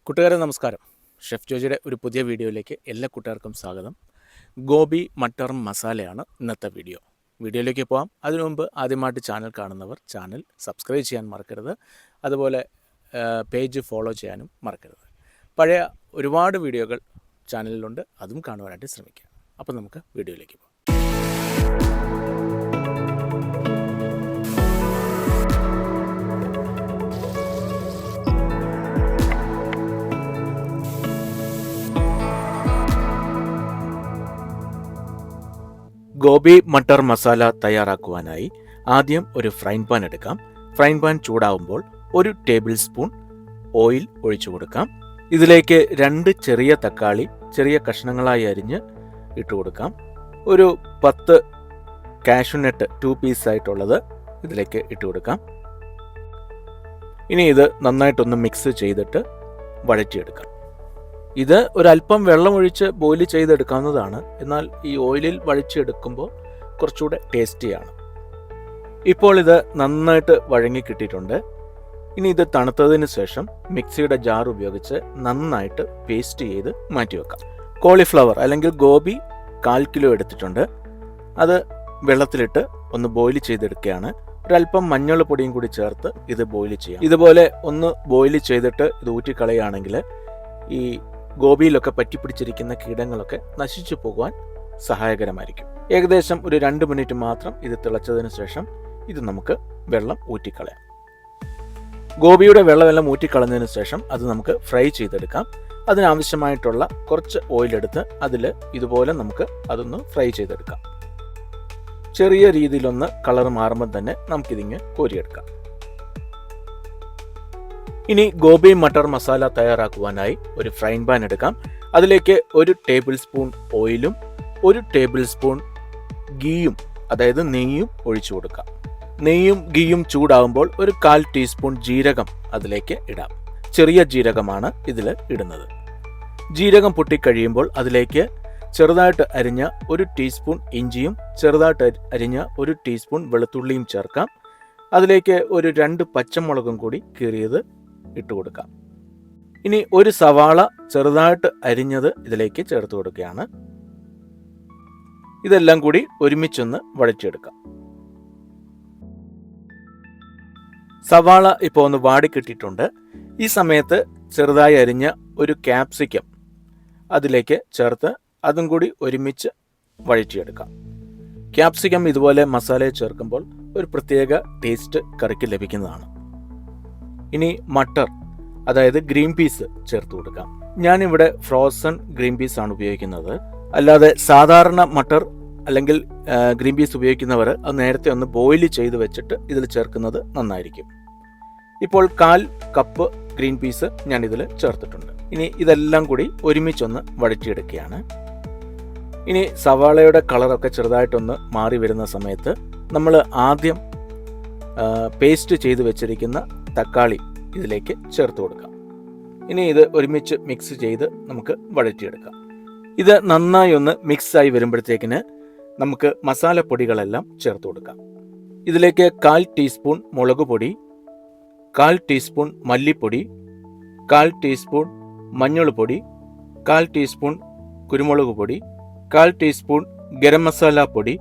കൂട്ടുകാരെ നമസ്കാരം. ഷെഫ് ജോജിയുടെ ഒരു പുതിയ വീഡിയോയിലേക്ക് എല്ലാ കൂട്ടുകാർക്കും സ്വാഗതം. ഗോബി മട്ടർ മസാലയാണ് ഇന്നത്തെ വീഡിയോ. വീഡിയോയിലേക്ക് പോകാം. അതിനു മുമ്പ് ആദ്യമായിട്ട് ചാനൽ കാണുന്നവർ ചാനൽ സബ്സ്ക്രൈബ് ചെയ്യാൻ മറക്കരുത്. അതുപോലെ പേജ് ഫോളോ ചെയ്യാനും മറക്കരുത്. പഴയ ഒരുപാട് വീഡിയോകൾ ചാനലിലുണ്ട്, അതും കാണുവാനായിട്ട് ശ്രമിക്കുക. അപ്പോൾ നമുക്ക് വീഡിയോയിലേക്ക് പോകാം. ഗോബി മട്ടർ മസാല തയ്യാറാക്കുവാനായി ആദ്യം ഒരു ഫ്രൈങ് പാൻ എടുക്കാം. ഫ്രൈങ് പാൻ ചൂടാവുമ്പോൾ 1 ടേബിൾ സ്പൂൺ ഓയിൽ ഒഴിച്ചു കൊടുക്കാം. ഇതിലേക്ക് 2 ചെറിയ തക്കാളി ചെറിയ കഷ്ണങ്ങളായി അരിഞ്ഞ് ഇട്ട് കൊടുക്കാം. ഒരു 10 കാഷ്യൂനട്ട് 2 പീസ് ആയിട്ടുള്ളത് ഇതിലേക്ക് ഇട്ട് കൊടുക്കാം. ഇനി ഇത് നന്നായിട്ടൊന്ന് മിക്സ് ചെയ്തിട്ട് വഴറ്റിയെടുക്കാം. ഇത് ഒരല്പം വെള്ളമൊഴിച്ച് ബോയിൽ ചെയ്തെടുക്കാവുന്നതാണ്. എന്നാൽ ഈ ഓയിലിൽ വഴിച്ചെടുക്കുമ്പോൾ കുറച്ചുകൂടെ ടേസ്റ്റിയാണ്. ഇപ്പോൾ ഇത് നന്നായിട്ട് വഴങ്ങി കിട്ടിയിട്ടുണ്ട്. ഇനി ഇത് തണുത്തതിന് ശേഷം മിക്സിയുടെ ജാർ ഉപയോഗിച്ച് നന്നായിട്ട് പേസ്റ്റ് ചെയ്ത് മാറ്റിവെക്കാം. കോളിഫ്ലവർ അല്ലെങ്കിൽ ഗോബി 1/4 കിലോ എടുത്തിട്ടുണ്ട്. അത് വെള്ളത്തിലിട്ട് ഒന്ന് ബോയിൽ ചെയ്തെടുക്കുകയാണ്. ഒരല്പം മഞ്ഞൾ പൊടിയും കൂടി ചേർത്ത് ഇത് ബോയിൽ ചെയ്യാം. ഇതുപോലെ ഒന്ന് ബോയിൽ ചെയ്തിട്ട് ഇത് ഊറ്റിക്കളയുകയാണെങ്കിൽ ഈ ഗോപിയിലൊക്കെ പറ്റിപ്പിടിച്ചിരിക്കുന്ന കീടങ്ങളൊക്കെ നശിച്ചു പോകുവാൻ സഹായകരമായിരിക്കും. ഏകദേശം ഒരു 2 മിനിറ്റ് മാത്രം ഇത് തിളച്ചതിന് ശേഷം ഇത് നമുക്ക് വെള്ളം ഊറ്റിക്കളയാം. ഗോപിയുടെ വെള്ളമെല്ലാം ഊറ്റിക്കളഞ്ഞതിന് ശേഷം അത് നമുക്ക് ഫ്രൈ ചെയ്തെടുക്കാം. അതിനാവശ്യമായിട്ടുള്ള കുറച്ച് ഓയിലെടുത്ത് അതിൽ ഇതുപോലെ നമുക്ക് അതൊന്ന് ഫ്രൈ ചെയ്തെടുക്കാം. ചെറിയ രീതിയിലൊന്ന് കളർ മാറുമ്പോൾ തന്നെ നമുക്കിതിങ്ങ് കോരിയെടുക്കാം. ഇനി ഗോബി മട്ടർ മസാല തയ്യാറാക്കുവാനായി ഒരു ഫ്രൈങ് പാൻ എടുക്കാം. അതിലേക്ക് 1 ടേബിൾ സ്പൂൺ ഓയിലും 1 ടേബിൾ സ്പൂൺ ഗീയും അതായത് നെയ്യും ഒഴിച്ചു കൊടുക്കാം. നെയ്യും ഗീയും ചൂടാകുമ്പോൾ ഒരു 1/4 ടീസ്പൂൺ ജീരകം അതിലേക്ക് ഇടാം. ചെറിയ ജീരകമാണ് ഇതിൽ ഇടുന്നത്. ജീരകം പൊട്ടിക്കഴിയുമ്പോൾ അതിലേക്ക് ചെറുതായിട്ട് അരിഞ്ഞ 1 ടീസ്പൂൺ ഇഞ്ചിയും ചെറുതായിട്ട് അരിഞ്ഞ 1 ടീസ്പൂൺ വെളുത്തുള്ളിയും ചേർക്കാം. അതിലേക്ക് ഒരു 2 പച്ചമുളകും കൂടി കീറിയത് ഇട്ട് കൊടുക്കാം. ഇനി ഒരു സവാള ചെറുതായിട്ട് അരിഞ്ഞത് ഇതിലേക്ക് ചേർത്ത് കൊടുക്കുകയാണ്. ഇതെല്ലാം കൂടി ഒരുമിച്ചൊന്ന് വഴറ്റിയെടുക്കാം. സവാള ഇപ്പോൾ ഒന്ന് വാടിക്കിട്ടിട്ടുണ്ട്. ഈ സമയത്ത് ചെറുതായി അരിഞ്ഞ ഒരു ക്യാപ്സിക്കം അതിലേക്ക് ചേർത്ത് അതും കൂടി ഒരുമിച്ച് വഴറ്റിയെടുക്കാം. ക്യാപ്സിക്കം ഇതുപോലെ മസാലയിൽ ചേർക്കുമ്പോൾ ഒരു പ്രത്യേക ടേസ്റ്റ് കറിക്ക് ലഭിക്കുന്നതാണ്. ഇനി മട്ടർ അതായത് ഗ്രീൻ പീസ് ചേർത്ത് കൊടുക്കാം. ഞാനിവിടെ ഫ്രോസൺ ഗ്രീൻ പീസ് ആണ് ഉപയോഗിക്കുന്നത്. അല്ലാതെ സാധാരണ മട്ടർ അല്ലെങ്കിൽ ഗ്രീൻ പീസ് ഉപയോഗിക്കുന്നവർ അത് നേരത്തെ ഒന്ന് ബോയിൽ ചെയ്ത് വെച്ചിട്ട് ഇതിൽ ചേർക്കുന്നത് നന്നായിരിക്കും. ഇപ്പോൾ 1/4 കപ്പ് ഗ്രീൻ പീസ് ഞാൻ ഇതിൽ ചേർത്തിട്ടുണ്ട്. ഇനി ഇതെല്ലാം കൂടി ഒരുമിച്ചൊന്ന് വഴറ്റിയെടുക്കുകയാണ്. ഇനി സവാളയുടെ കളറൊക്കെ ചെറുതായിട്ടൊന്ന് മാറി വരുന്ന സമയത്ത് നമ്മൾ ആദ്യം പേസ്റ്റ് ചെയ്ത് വെച്ചിരിക്കുന്ന തക്കാളി ഇതിലേക്ക് ചേർത്ത് കൊടുക്കാം. ഇനി ഇത് ഒരുമിച്ച് മിക്സ് ചെയ്ത് നമുക്ക് വഴറ്റിയെടുക്കാം. ഇത് നന്നായി ഒന്ന് മിക്സായി വരുമ്പോഴത്തേക്കിന് നമുക്ക് മസാലപ്പൊടികളെല്ലാം ചേർത്ത് കൊടുക്കാം. ഇതിലേക്ക് 1/4 ടീസ്പൂൺ മുളക് പൊടി, 1/4 ടീസ്പൂൺ മല്ലിപ്പൊടി, 1/4 ടീസ്പൂൺ മഞ്ഞൾ പൊടി, 1/4 ടീസ്പൂൺ കുരുമുളക് പൊടി, 1/4 ടീസ്പൂൺ ഗരം മസാല പൊടി,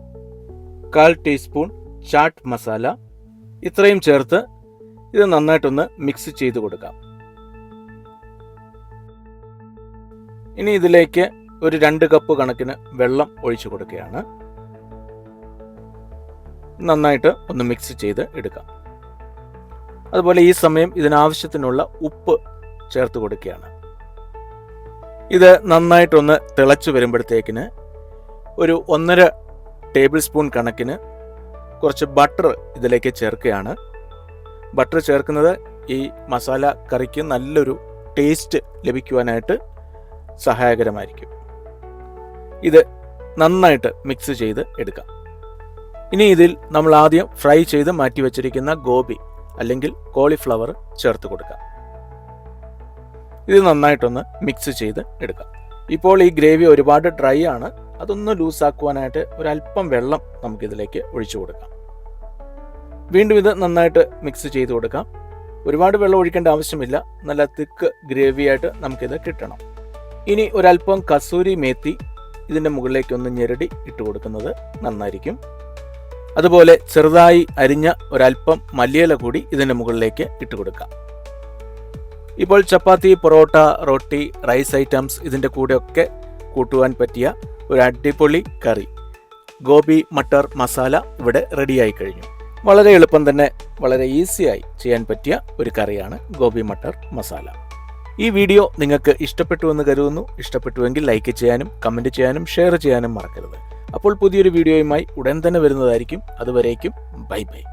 1/4 ടീസ്പൂൺ ചാട്ട് മസാല, ഇത്രയും ചേർത്ത് ഇത് നന്നായിട്ടൊന്ന് മിക്സ് ചെയ്ത് കൊടുക്കാം. ഇനി ഇതിലേക്ക് ഒരു 2 കപ്പ് കണക്കിന് വെള്ളം ഒഴിച്ചു കൊടുക്കുകയാണ്. നന്നായിട്ട് ഒന്ന് മിക്സ് ചെയ്ത് എടുക്കാം. അതുപോലെ ഈ സമയം ഇതിനാവശ്യത്തിനുള്ള ഉപ്പ് ചേർത്ത് കൊടുക്കുകയാണ്. ഇത് നന്നായിട്ടൊന്ന് തിളച്ചു വരുമ്പോഴത്തേക്കിന് ഒരു 1.5 ടേബിൾ സ്പൂൺ കണക്കിന് കുറച്ച് ബട്ടർ ഇതിലേക്ക് ചേർക്കുകയാണ്. ബട്ടർ ചേർക്കുന്നത് ഈ മസാല കറിക്ക് നല്ലൊരു ടേസ്റ്റ് ലഭിക്കുവാനായിട്ട് സഹായകരമായിരിക്കും. ഇത് നന്നായിട്ട് മിക്സ് ചെയ്ത് എടുക്കാം. ഇനി ഇതിൽ നമ്മൾ ആദ്യം ഫ്രൈ ചെയ്ത് മാറ്റി വെച്ചിരിക്കുന്ന ഗോബി അല്ലെങ്കിൽ കോളിഫ്ലവർ ചേർത്ത് കൊടുക്കാം. ഇത് നന്നായിട്ടൊന്ന് മിക്സ് ചെയ്ത് എടുക്കാം. ഇപ്പോൾ ഈ ഗ്രേവി ഒരുപാട് ഡ്രൈ ആണ്. അതൊന്ന് ലൂസാക്കുവാനായിട്ട് ഒരല്പം വെള്ളം നമുക്കിതിലേക്ക് ഒഴിച്ചു കൊടുക്കാം. വീണ്ടും ഇത് നന്നായിട്ട് മിക്സ് ചെയ്ത് കൊടുക്കാം. ഒരുപാട് വെള്ളം ഒഴിക്കേണ്ട ആവശ്യമില്ല. നല്ല തിക്ക് ഗ്രേവി ആയിട്ട് നമുക്കിത് കിട്ടണം. ഇനി ഒരല്പം കസൂരി മേത്തി ഇതിൻ്റെ മുകളിലേക്ക് ഒന്ന് ഞെരടി ഇട്ട് കൊടുക്കുന്നത് നന്നായിരിക്കും. അതുപോലെ ചെറുതായി അരിഞ്ഞ ഒരല്പം മല്ലിയില കൂടി ഇതിൻ്റെ മുകളിലേക്ക് ഇട്ട് കൊടുക്കാം. ഇപ്പോൾ ചപ്പാത്തി, പൊറോട്ട, റൊട്ടി, റൈസ് ഐറ്റംസ് ഇതിൻ്റെ കൂടെയൊക്കെ കൂട്ടുവാൻ പറ്റിയ ഒരു അടിപൊളി കറി ഗോബി മട്ടർ മസാല ഇവിടെ റെഡിയായി കഴിഞ്ഞു. വളരെ എളുപ്പം തന്നെ വളരെ ഈസിയായി ചെയ്യാൻ പറ്റിയ ഒരു കറിയാണ് ഗോബി മട്ടർ മസാല. ഈ വീഡിയോ നിങ്ങൾക്ക് ഇഷ്ടപ്പെട്ടു എന്ന് കരുതുന്നു. ഇഷ്ടപ്പെട്ടുവെങ്കിൽ ലൈക്ക് ചെയ്യാനും കമൻറ്റ് ചെയ്യാനും ഷെയർ ചെയ്യാനും മറക്കരുത്. അപ്പോൾ പുതിയൊരു വീഡിയോയുമായി ഉടൻ തന്നെ വരുന്നതായിരിക്കും. അതുവരേക്കും ബൈ ബൈ.